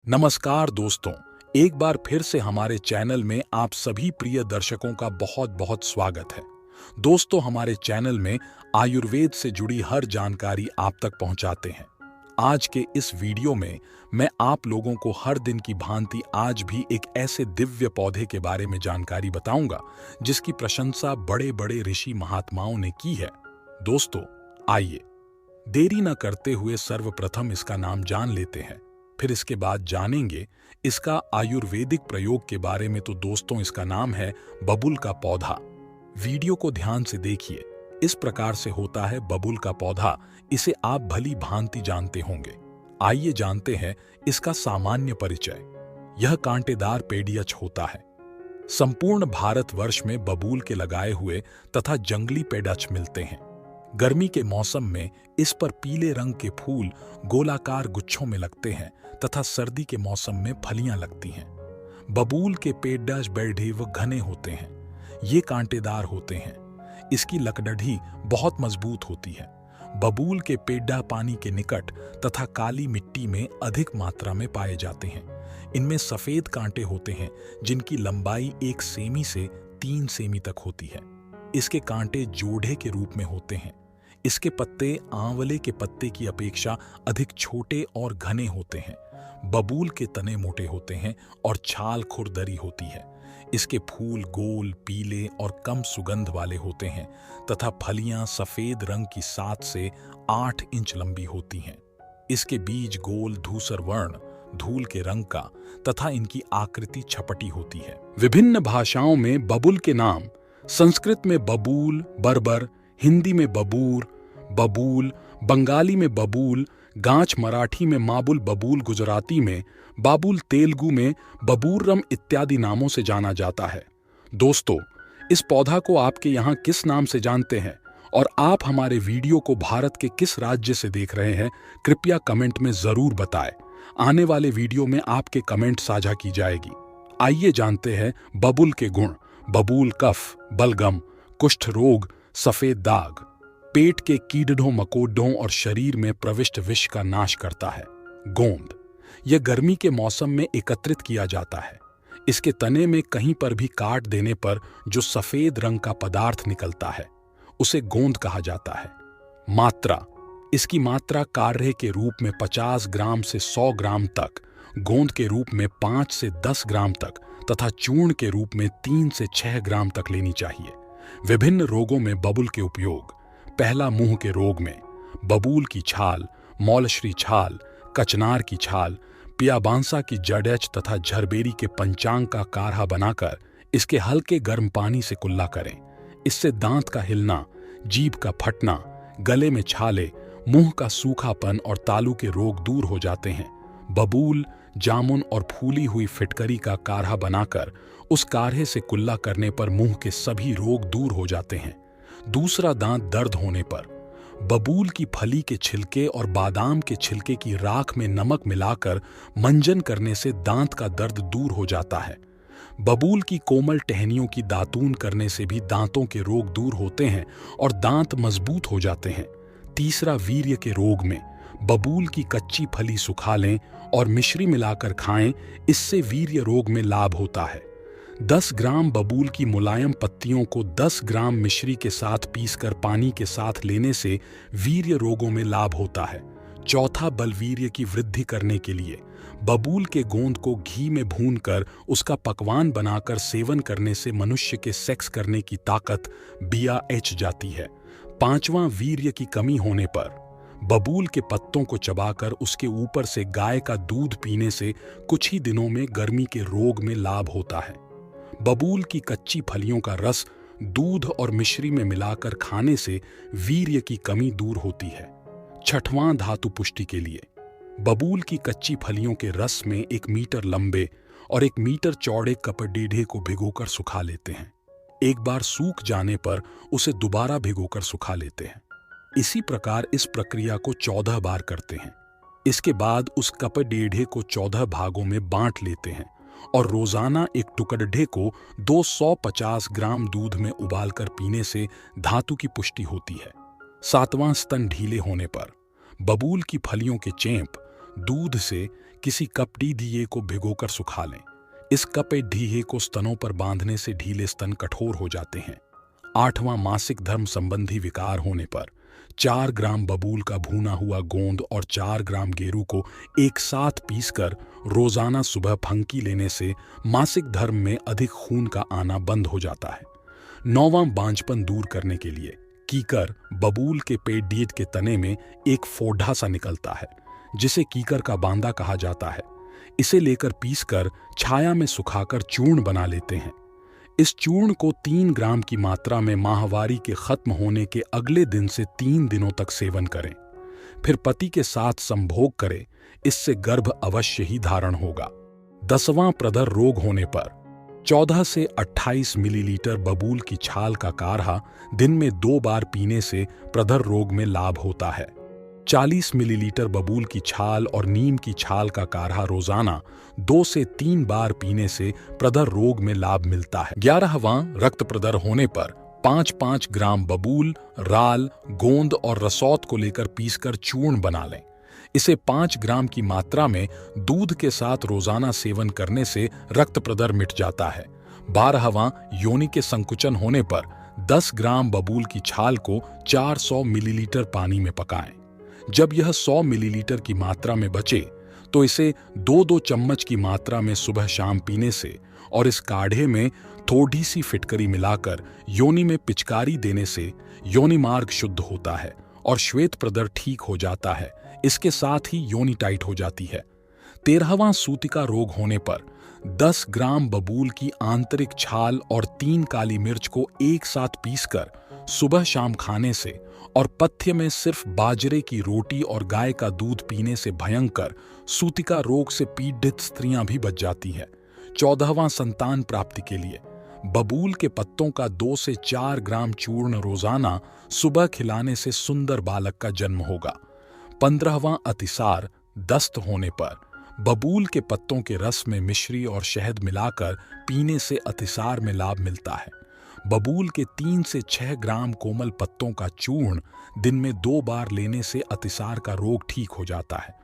नमस्कार दोस्तों, एक बार फिर से हमारे चैनल में आप सभी प्रिय दर्शकों का बहुत बहुत स्वागत है। दोस्तों, हमारे चैनल में आयुर्वेद से जुड़ी हर जानकारी आप तक पहुंचाते हैं। आज के इस वीडियो में मैं आप लोगों को हर दिन की भांति आज भी एक ऐसे दिव्य पौधे के बारे में जानकारी बताऊंगा जिसकी प्रशंसा बड़े बड़े ऋषि महात्माओं ने की है। दोस्तों, आइए देरी न करते हुए सर्वप्रथम इसका नाम जान लेते हैं, फिर इसके बाद जानेंगे इसका आयुर्वेदिक प्रयोग के बारे में। तो दोस्तों, इसका नाम है बबूल का पौधा। वीडियो को ध्यान से देखिए। इस प्रकार से होता है बबूल का पौधा। इसे आप भली भांति जानते होंगे। आइए जानते हैं इसका सामान्य परिचय। यह कांटेदार पेड़ियच होता है। संपूर्ण भारतवर्ष में बबूल के लगाए हुए तथा जंगली पेड़च मिलते हैं। गर्मी के मौसम में इस पर पीले रंग के फूल गोलाकार गुच्छों में लगते हैं तथा सर्दी के मौसम में फलियां लगती हैं। बबूल के पेड़च बड़े व घने होते हैं। ये कांटेदार होते हैं। इसकी लकड़ी बहुत मजबूत होती है। बबूल के पेड़ा पानी के निकट तथा काली मिट्टी में अधिक मात्रा में पाए जाते हैं। इनमें सफेद कांटे होते हैं जिनकी लंबाई 1 सेमी से 3 सेमी तक होती है। इसके कांटे जोड़े के रूप में होते हैं। इसके पत्ते आंवले के पत्ते की अपेक्षा अधिक छोटे और घने होते हैं। बबूल के तने मोटे होते हैं और छाल खुरदरी होती है। इसके फूल गोल, पीले और कम सुगंध वाले होते हैं तथा फलियां सफेद रंग की 7 से 8 इंच लंबी होती हैं। इसके बीज गोल धूसर वर्ण, धूल के रंग का तथा इनकी आकृति छपटी होती है। विभिन्न भाषाओं में बबूल के नाम संस्कृत में बबूल, बर्बर, हिंदी में बबूर, बबूल, बंगाली में बबूल, गांच मराठी में माबुल बबूल, गुजराती में बाबुल, तेलुगु में बबूरम इत्यादि नामों से जाना जाता है। दोस्तों, इस पौधा को आपके यहाँ किस नाम से जानते हैं और आप हमारे वीडियो को भारत के किस राज्य से देख रहे हैं, कृपया कमेंट में जरूर बताएं। आने वाले वीडियो में आपके कमेंट साझा की जाएगी। आइए जानते हैं बबूल के गुण। बबूल कफ, बलगम, कुष्ठ रोग, सफेद दाग, पेट के कीड़ों मकोड़ों और शरीर में प्रविष्ट विष का नाश करता है। गोंद, यह गर्मी के मौसम में एकत्रित किया जाता है। इसके तने में कहीं पर भी काट देने पर जो सफेद रंग का पदार्थ निकलता है उसे गोंद कहा जाता है। मात्रा, इसकी मात्रा कार्य के रूप में 50 ग्राम से 100 ग्राम तक, गोंद के रूप में 5 से 10 ग्राम तक तथा चूर्ण के रूप में 3 से 6 ग्राम तक लेनी चाहिए। विभिन्न रोगों में बबूल के उपयोग। पहला, मुंह के रोग में बबूल की छाल, मौलश्री छाल, कचनार की छाल, पियाबांसा की जड़च तथा झरबेरी के पंचांग का काढ़ा बनाकर इसके हल्के गर्म पानी से कुल्ला करें। इससे दांत का हिलना, जीभ का फटना, गले में छाले, मुंह का सूखापन और तालू के रोग दूर हो जाते हैं। बबूल, जामुन और फूली हुई फिटकरी का काढ़ा बनाकर उस काढ़े से कुल्ला करने पर मुंह के सभी रोग दूर हो जाते हैं। दूसरा, दांत दर्द होने पर बबूल की फली के छिलके और बादाम के छिलके की राख में नमक मिलाकर मंजन करने से दांत का दर्द दूर हो जाता है। बबूल की कोमल टहनियों की दातून करने से भी दांतों के रोग दूर होते हैं और दांत मजबूत हो जाते हैं। तीसरा, वीर्य के रोग में बबूल की कच्ची फली सुखा लें और मिश्री मिलाकर खाएं। इससे वीर्य रोग में लाभ होता है। 10 ग्राम बबूल की मुलायम पत्तियों को 10 ग्राम मिश्री के साथ पीसकर पानी के साथ लेने से वीर्य रोगों में लाभ होता है। चौथा, बलवीर्य की वृद्धि करने के लिए बबूल के गोंद को घी में भूनकर उसका पकवान बनाकर सेवन करने से मनुष्य के सेक्स करने की ताकत BH जाती है। पांचवां, वीर्य की कमी होने पर बबूल के पत्तों को चबाकर उसके ऊपर से गाय का दूध पीने से कुछ ही दिनों में गर्मी के रोग में लाभ होता है। बबूल की कच्ची फलियों का रस दूध और मिश्री में मिलाकर खाने से वीर्य की कमी दूर होती है। छठवां, धातु पुष्टि के लिए बबूल की कच्ची फलियों के रस में 1 मीटर लंबे और 1 मीटर चौड़े कपडेढ़े को भिगोकर सुखा लेते हैं। एक बार सूख जाने पर उसे दोबारा भिगोकर सुखा लेते हैं। इसी प्रकार इस प्रक्रिया को 14 बार करते हैं। इसके बाद उस कपडेढ़े को 14 भागों में बांट लेते हैं और रोजाना एक टुकड़े को 250 ग्राम दूध में उबालकर पीने से धातु की पुष्टि होती है। 7वां, स्तन ढीले होने पर बबूल की फलियों के चेंप दूध से किसी कपड़ी ढीहे को भिगोकर सुखा लें। इस कपे ढीहे को स्तनों पर बांधने से ढीले स्तन कठोर हो जाते हैं। 8वां मासिक धर्म संबंधी विकार होने पर 4 ग्राम बबूल का भुना हुआ गोंद और 4 ग्राम गेरू को एक साथ पीसकर रोजाना सुबह फंकी लेने से मासिक धर्म में अधिक खून का आना बंद हो जाता है। 9वां बांझपन दूर करने के लिए कीकर बबूल के पेट के तने में एक फोड़ा सा निकलता है, जिसे कीकर का बांदा कहा जाता है। इसे लेकर पीसकर छाया में सुखाकर चूर्ण बना लेते हैं। इस चूर्ण को 3 ग्राम की मात्रा में माहवारी के खत्म होने के अगले दिन से 3 दिनों तक सेवन करें। फिर पति के साथ संभोग करें, इससे गर्भ अवश्य ही धारण होगा। 10वां प्रदर रोग होने पर 14 से 28 मिलीलीटर बबूल की छाल का काढ़ा दिन में 2 बार पीने से प्रदर रोग में लाभ होता है। 40 मिलीलीटर बबूल की छाल और नीम की छाल का काढ़ा रोजाना 2 से 3 बार पीने से प्रदर रोग में लाभ मिलता है। 11वां रक्त प्रदर होने पर 5-5 ग्राम बबूल, राल, गोंद और रसौत को लेकर पीसकर चूर्ण बना लें। इसे 5 ग्राम की मात्रा में दूध के साथ रोजाना सेवन करने से रक्त प्रदर मिट जाता है। 12वां योनि के संकुचन होने पर 10 ग्राम बबूल की छाल को 400 मिलीलीटर पानी में पकाएं। जब यह 100 मिलीलीटर की मात्रा में बचे तो इसे 2-2 चम्मच की मात्रा में सुबह शाम पीने से और इस काढ़े में थोड़ी सी फिटकरी मिलाकर योनि में पिचकारी देने से योनि मार्ग शुद्ध होता है और श्वेत प्रदर ठीक हो जाता है। इसके साथ ही योनि टाइट हो जाती है। 13वां सूतिका रोग होने पर 10 ग्राम बबूल की आंतरिक छाल और 3 काली मिर्च को एक साथ पीसकर सुबह शाम खाने से और पथ्य में सिर्फ बाजरे की रोटी और गाय का दूध पीने से भयंकर सूतिका रोग से पीड़ित स्त्रियां भी बच जाती हैं। 14वां संतान प्राप्ति के लिए बबूल के पत्तों का 2 से 4 ग्राम चूर्ण रोजाना सुबह खिलाने से सुंदर बालक का जन्म होगा। 15वां अतिसार दस्त होने पर बबूल के पत्तों के रस में मिश्री और शहद मिलाकर पीने से अतिसार में लाभ मिलता है। बबूल के 3 से 6 ग्राम कोमल पत्तों का चूर्ण दिन में 2 बार लेने से अतिसार का रोग ठीक हो जाता है।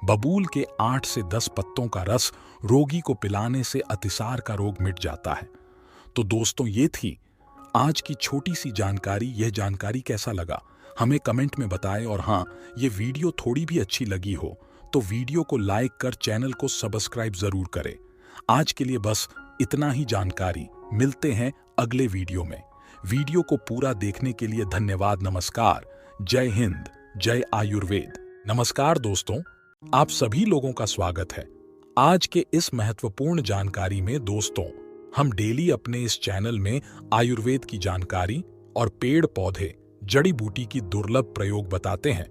बबूल के 8 से 10 पत्तों का रस रोगी को पिलाने से अतिसार का रोग मिट जाता है। तो दोस्तों, ये थी आज की छोटी सी जानकारी। यह जानकारी कैसा लगा हमें कमेंट में बताएं, और हाँ, ये वीडियो थोड़ी भी अच्छी लगी हो तो वीडियो को लाइक कर चैनल को सब्सक्राइब जरूर करें। आज के लिए बस इतना ही जानकारी। मिलते हैं अगले वीडियो में। वीडियो को पूरा देखने के लिए धन्यवाद। नमस्कार। जय हिंद, जय आयुर्वेद। नमस्कार दोस्तों, आप सभी लोगों का स्वागत है आज के इस महत्वपूर्ण जानकारी में। दोस्तों, हम डेली अपने इस चैनल में आयुर्वेद की जानकारी और पेड़ पौधे, जड़ी बूटी की दुर्लभ प्रयोग बताते हैं,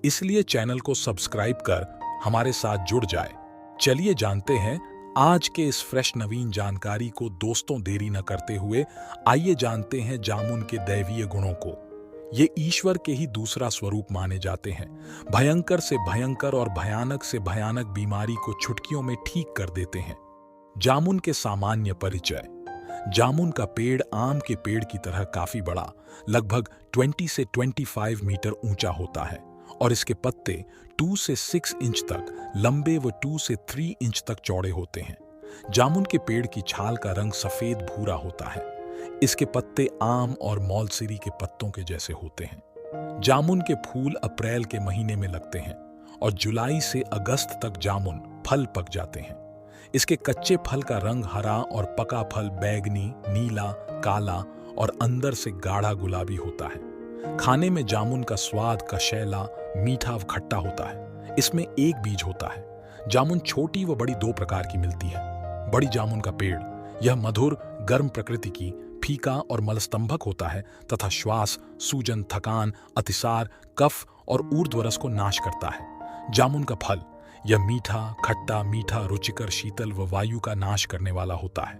इसलिए चैनल को सब्सक्राइब कर हमारे साथ जुड़ जाए। चलिए जानते हैं आज के इस फ्रेश नवीन जानकारी को। दोस्तों, देरी न करते हुए आइए जानते हैं जामुन के दैवीय गुणों को। ये ईश्वर के ही दूसरा स्वरूप माने जाते हैं। भयंकर से भयंकर और भयानक से भयानक बीमारी को चुटकियों में ठीक कर देते हैं। जामुन के सामान्य परिचय। जामुन का पेड़ आम के पेड़ की तरह काफी बड़ा, लगभग 20 से 25 मीटर ऊंचा होता है और इसके पत्ते 2 से 6 इंच तक लंबे व 2 से 3 इंच तक चौड़े होते हैं। जामुन के पेड़ की छाल का रंग सफेद भूरा होता है। इसके पत्ते आम और मौलसिरी के पत्तों के जैसे होते हैं। जामुन के फूल अप्रैल के महीने में लगते हैं और जुलाई से अगस्त तक जामुन फल पक जाते हैं। इसके कच्चे फल का रंग हरा और पका फल बैगनी, नीला, काला और अंदर से गाढ़ा गुलाबी होता है। खाने में जामुन का स्वाद कशैला, मीठा व खट्टा होता है। इसमें एक बीज होता है। जामुन छोटी व बड़ी 2 प्रकार की मिलती है। बड़ी जामुन का पेड़, यह मधुर, गर्म प्रकृति की, फीका और मलस्तंभक होता है तथा श्वास, सूजन, थकान, अतिसार, कफ और ऊर्ध्वरस को नाश करता है। जामुन का फल, यह मीठा, खट्टा, मीठा, रुचिकर, शीतल व वायु का नाश करने वाला होता है।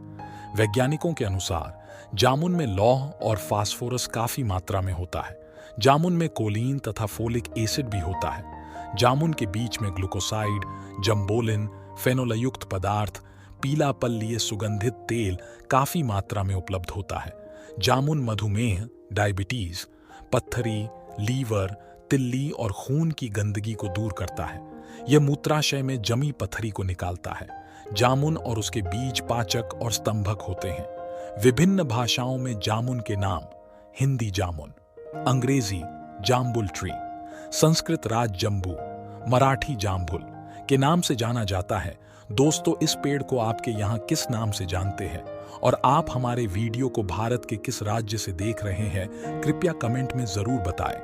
वैज्ञानिकों के अनुसार जामुन में लौह और फास्फोरस काफी मात्रा में होता है। जामुन में कोलिन तथा फोलिक एसिड भी होता है। जामुन के बीच में ग्लूकोसाइड, जम्बोलिन, फेनोलयुक्त पदार्थ, पीला पल्लीय सुगंधित तेल काफी मात्रा में उपलब्ध होता है। जामुन मधुमेह, डायबिटीज, पत्थरी, लीवर, तिल्ली और खून की गंदगी को दूर करता है। यह मूत्राशय में जमी पथरी को निकालता है। जामुन और उसके बीज पाचक और स्तंभक होते हैं। विभिन्न भाषाओं में जामुन के नाम: हिंदी जामुन, अंग्रेजी जाम्बुल ट्री, संस्कृत राज जम्बू, मराठी जाम्बुल के नाम से जाना जाता है। दोस्तों, इस पेड़ को आपके यहाँ किस नाम से जानते हैं और आप हमारे वीडियो को भारत के किस राज्य से देख रहे हैं, कृपया कमेंट में जरूर बताएं।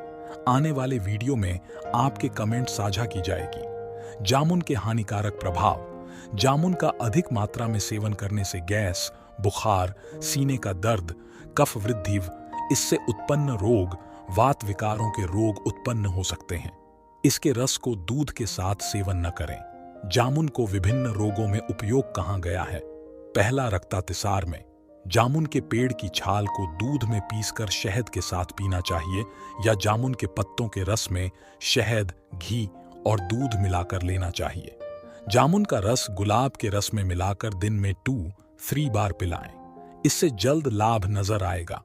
आने वाले वीडियो में आपके कमेंट साझा की जाएगी। जामुन के हानिकारक प्रभाव: जामुन का अधिक मात्रा में सेवन करने से गैस, बुखार, सीने का दर्द, कफ वृद्धि, इससे उत्पन्न रोग, वात विकारों के रोग उत्पन्न हो सकते हैं। इसके रस को दूध के साथ सेवन न करें। जामुन को विभिन्न रोगों में उपयोग कहाँ गया है? पहला, रक्तातिसार में। जामुन के पेड़ की छाल को दूध में पीसकर शहद के साथ पीना चाहिए या जामुन के पत्तों के रस में शहद, घी और दूध मिलाकर लेना चाहिए। जामुन का रस गुलाब के रस में मिलाकर दिन में 2-3 बार पिलाएं। इससे जल्द लाभ नजर आएगा।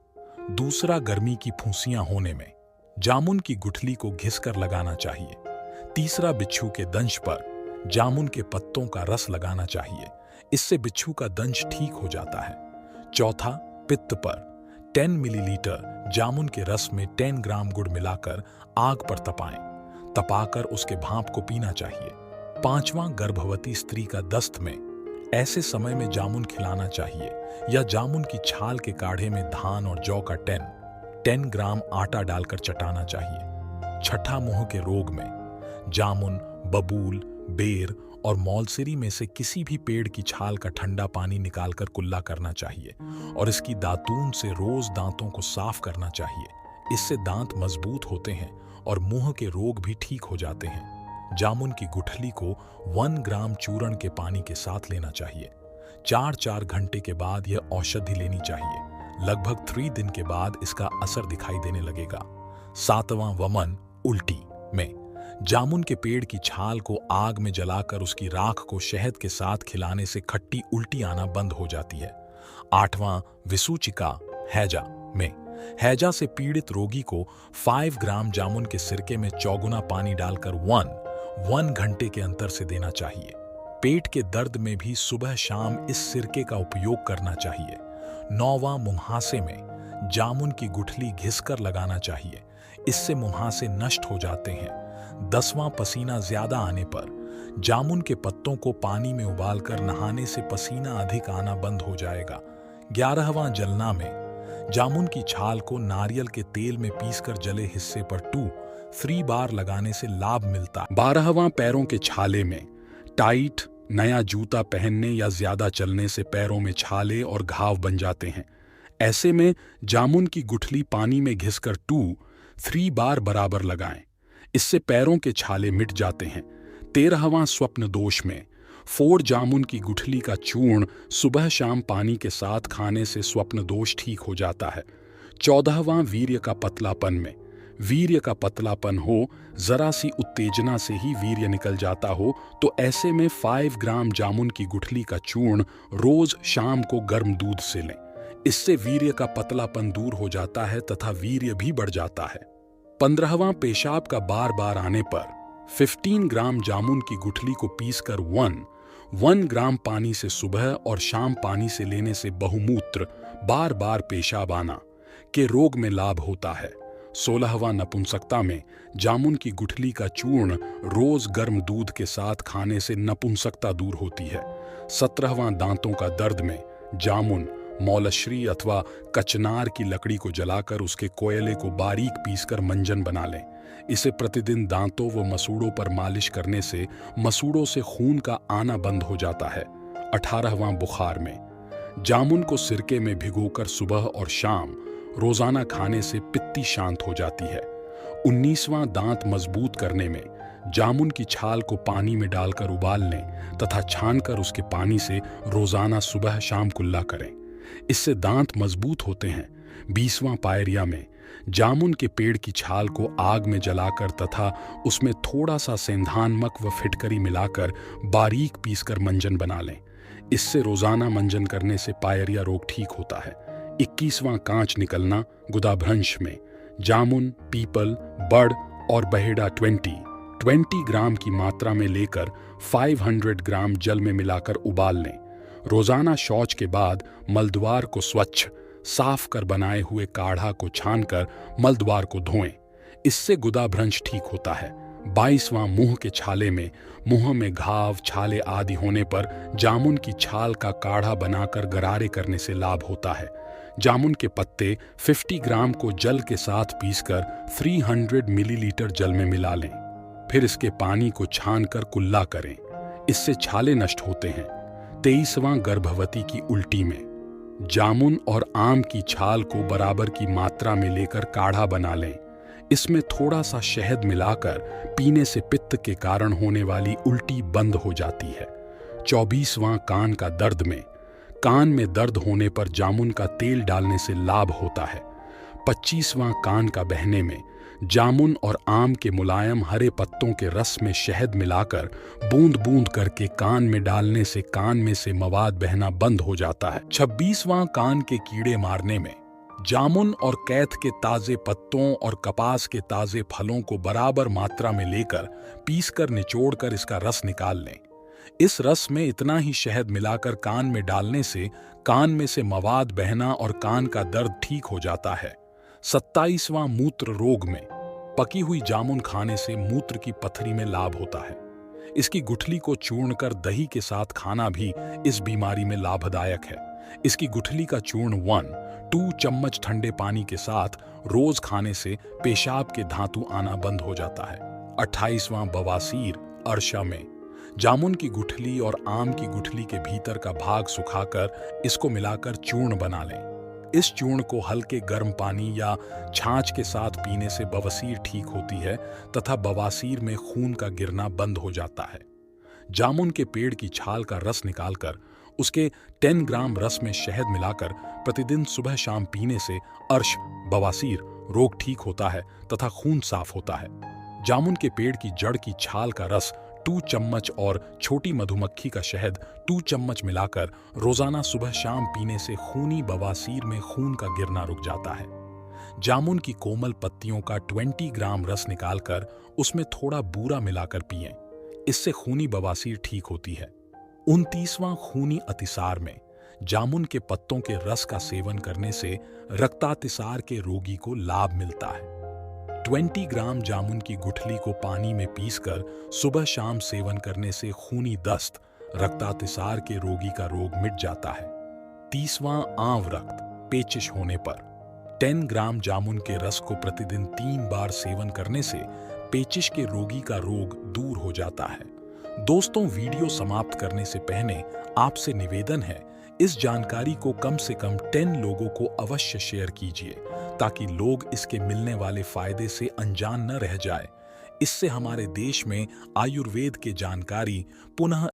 दूसरा, गर्मी की फुंसियां होने में। जामुन की गुठली को घिसकर लगाना चाहिए। तीसरा, बिच्छू के दंश पर जामुन के पत्तों का रस लगाना चाहिए। इससे बिच्छू का दंश ठीक हो जाता है। चौथा, पित्त पर 10 मिलीलीटर जामुन के रस में 10 ग्राम गुड़ मिलाकर आग पर तपाकर उसके भाप को पीना चाहिए। पांचवां, गर्भवती स्त्री का दस्त में। ऐसे समय में जामुन खिलाना चाहिए या जामुन की छाल के काढ़े में धान और जौ का 10 ग्राम आटा डालकर चटाना चाहिए। छठा, मुंह के रोग में। जामुन, बबूल, बेर और मौलसिरी में से किसी भी पेड़ की छाल का ठंडा पानी निकालकर कुल्ला करना चाहिए और इसकी दातून से रोज दांतों को साफ करना चाहिए। इससे दांत मजबूत होते हैं और मुंह के रोग भी ठीक हो जाते हैं। जामुन की गुठली को 1 ग्राम चूर्ण के पानी के साथ लेना चाहिए। 4 घंटे के बाद यह औषधि लेनी चाहिए। लगभग 3 दिन के बाद इसका असर दिखाई देने लगेगा। सातवां, वमन, उल्टी में। जामुन के पेड़ की छाल को आग में जलाकर उसकी राख को शहद के साथ खिलाने से खट्टी उल्टी आना बंद हो जाती है। आठवां, विसूचिका, हैजा में। हैजा से पीड़ित रोगी को 5 ग्राम जामुन के सिरके में चौगुना पानी डालकर 1 घंटे के अंतर से देना चाहिए। पेट के दर्द में भी सुबह शाम इस सिरके का उपयोग करना चाहिए। 9वां, मुंहासे में। जामुन की गुठली घिसकर लगाना चाहिए। इससे मुंहासे नष्ट हो जाते हैं। 10वां, पसीना ज्यादा आने पर। जामुन के पत्तों को पानी में उबालकर नहाने से पसीना अधिक आना बंद हो जाएगा। 11वां, जलना में। जामुन की छाल को नारियल के तेल में पीसकर जले हिस्से पर 2-3 बार लगाने से लाभ मिलता है। 12वां, पैरों के छाले में। टाइट नया जूता पहनने या ज्यादा चलने से पैरों में छाले और घाव बन जाते हैं। ऐसे में जामुन की गुठली पानी में घिसकर 2-3 बार बराबर लगाएं। इससे पैरों के छाले मिट जाते हैं। 13वां, स्वप्न दोष में। फोड़ जामुन की गुठली का चूर्ण सुबह शाम पानी के साथ खाने से स्वप्न दोष ठीक हो जाता है। 14वां, वीर्य का पतलापन में। वीर्य का पतलापन हो, जरा सी उत्तेजना से ही वीर्य निकल जाता हो, तो ऐसे में 5 ग्राम जामुन की गुठली का चूर्ण रोज शाम को गर्म दूध से लें। इससे वीर्य का पतलापन दूर हो जाता है तथा वीर्य भी बढ़ जाता है। 15वां, पेशाब का बार बार आने पर 15 ग्राम जामुन की गुठली को पीसकर 1 ग्राम पानी से सुबह और शाम पानी से लेने से बहुमूत्र, बार बार पेशाब आना के रोग में लाभ होता है। 16वां, नपुंसकता में। जामुन की गुठली का चूर्ण रोज गर्म दूध के साथ खाने से नपुंसकता दूर होती है। 17वां, दांतों का दर्द में। जामुन, मौलश्री अथवा कचनार की लकड़ी को जलाकर उसके कोयले को बारीक पीसकर मंजन बना लें। इसे प्रतिदिन दांतों व मसूड़ों पर मालिश करने से मसूड़ों से खून का आना बंद हो जाता है। 18वां, बुखार में। जामुन को सिरके में भिगोकर सुबह और शाम रोजाना खाने से पित्ती शांत हो जाती है। 19वां, दांत मजबूत करने में। जामुन की छाल को पानी में डालकर उबाल लें तथा छानकर उसके पानी से रोजाना सुबह शाम कुल्ला करें। इससे दांत मजबूत होते हैं। 20वां, पायरिया में। जामुन के पेड़ की छाल को आग में जलाकर तथा उसमें थोड़ा सा सेंधानमक व फिटकरी मिलाकर बारीक पीसकर मंजन बना लें। इससे रोजाना मंजन करने से पायरिया रोग ठीक होता है। 21वां, कांच निकलना, गुदाभ्रंश में। जामुन, पीपल, बड़ और बहेड़ा 20 20 ग्राम की मात्रा में लेकर 500 ग्राम जल में मिलाकर उबाल लें। रोजाना शौच के बाद मलद्वार को स्वच्छ साफ कर बनाए हुए काढ़ा को छानकर मलद्वार को धोएं। इससे गुदाभ्रंश ठीक होता है। 22वां मुंह के छाले में मुंह में घाव, छाले आदि होने पर जामुन की छाल का काढ़ा बनाकर गरारे करने से लाभ होता है। जामुन के पत्ते 50 ग्राम को जल के साथ पीसकर 300 मिलीलीटर जल में मिला लें। फिर इसके पानी को छानकर कुल्ला करें। इससे छाले नष्ट होते हैं। 23वां गर्भवती की उल्टी में जामुन और आम की छाल को बराबर की मात्रा में लेकर काढ़ा बना लें। इसमें थोड़ा सा शहद मिलाकर पीने से पित्त के कारण होने वाली उल्टी बंद हो जाती है। 24वां कान का दर्द में कान में दर्द होने पर जामुन का तेल डालने से लाभ होता है। 25वां कान का बहने में जामुन और आम के मुलायम हरे पत्तों के रस में शहद मिलाकर बूंद बूंद करके कान में डालने से कान में से मवाद बहना बंद हो जाता है। 26वां कान के कीड़े मारने में जामुन और कैथ के ताजे पत्तों और कपास के ताजे फलों को बराबर मात्रा में लेकर पीसकर निचोड़कर इसका रस निकाल लें। इस रस में इतना ही शहद मिलाकर कान में डालने से कान में से मवाद बहना और कान का दर्द ठीक हो जाता है। 27वां मूत्र रोग में पकी हुई जामुन खाने से मूत्र की पथरी में लाभ होता है। इसकी गुठली को चूर्ण कर दही के साथ खाना भी इस बीमारी में लाभदायक है। इसकी गुठली का चूर्ण 1-2 चम्मच ठंडे पानी के साथ रोज खाने से पेशाब के धातु आना बंद हो जाता है। 28वां बवासीर अर्शा में जामुन की गुठली और आम की गुठली के भीतर का भाग सुखाकर इसको मिलाकर चूर्ण बना लें। इस चूर्ण को हल्के गर्म पानी या छाछ के साथ पीने से बवासीर ठीक होती है तथा बवासीर में खून का गिरना बंद हो जाता है। जामुन के पेड़ की छाल का रस निकालकर उसके 10 ग्राम रस में शहद मिलाकर प्रतिदिन सुबह शाम पीने से अर्श, बवासीर रोग ठीक होता है तथा खून साफ होता है। जामुन के पेड़ की जड़ की छाल का रस 2 चम्मच और छोटी मधुमक्खी का शहद 2 चम्मच मिलाकर रोजाना सुबह शाम पीने से खूनी बवासीर में खून का गिरना रुक जाता है। जामुन की कोमल पत्तियों का 20 ग्राम रस निकालकर उसमें थोड़ा बूरा मिलाकर पिएं। इससे खूनी बवासीर ठीक होती है। 29वां खूनी अतिसार में जामुन के पत्तों के रस का सेवन करने से रक्तातिसार के रोगी को लाभ मिलता है। 20 ग्राम जामुन की गुठली को पानी में पीसकर सुबह शाम सेवन करने से खूनी दस्त, रक्तातिसार के रोगी का रोग मिट जाता है। 30वां आंव रक्त पेचिश होने पर 10 ग्राम जामुन के रस को प्रतिदिन 3 बार सेवन करने से पेचिश के रोगी का रोग दूर हो जाता है। दोस्तों, वीडियो समाप्त करने से पहले आपसे निवेदन है, इस जानकारी को कम से कम 10 लोगों को अवश्य शेयर कीजिए ताकि लोग इसके मिलने वाले फायदे से अनजान न रह जाए। इससे हमारे देश में आयुर्वेद की जानकारी पुनः